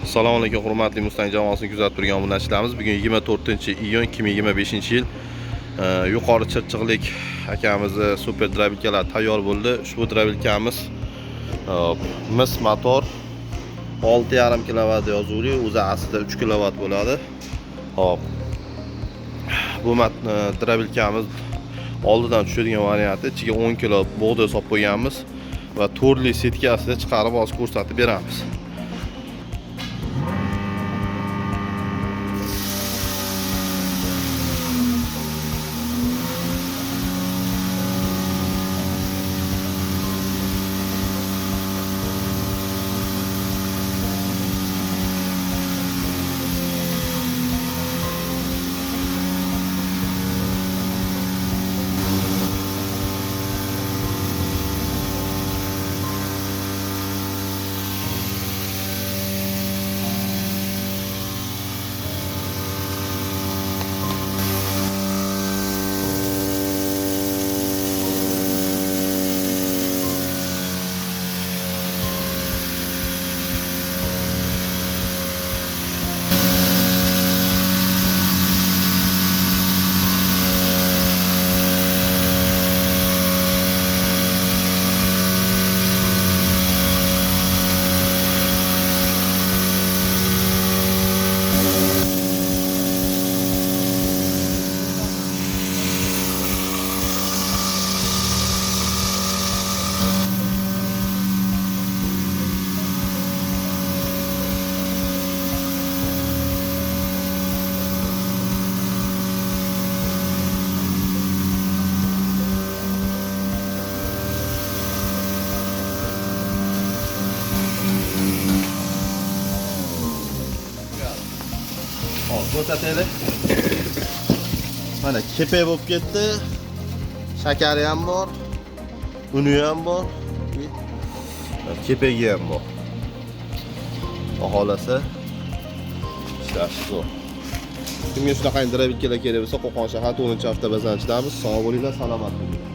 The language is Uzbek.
Assalomu alaykum hurmatli Mustang jamoasini kuzatib turgan obunachilarimiz. Bugun 24-iyun 2025-yil. Yuqori Chirchiqlik akamizni super drabilkalar tayyor bo'ldi. Ushbu drabilkamiz mis motor 6,5 kW yozuvli, o'zi aslida 3 kW bo'ladi. Hop. Bu drabilkamiz oldidan tushadigan varianti, ichiga 10 kg bug'doy solib qo'yganmiz va turli setkasida chiqarib hozir ko'rsatib beramiz. Ko'rsataylik. Mana kepak bo'lib ketdi. Shakari ham bor, uni ham bor, kepagi ham bor. Xohlasa ishlash zo'r. Kimga shunaqa drabilkalar kerak bo'lsa, Qo'qon shahar 10-avtobazdan chiqamiz. Sog' bo'linglar, salomat bo'ling.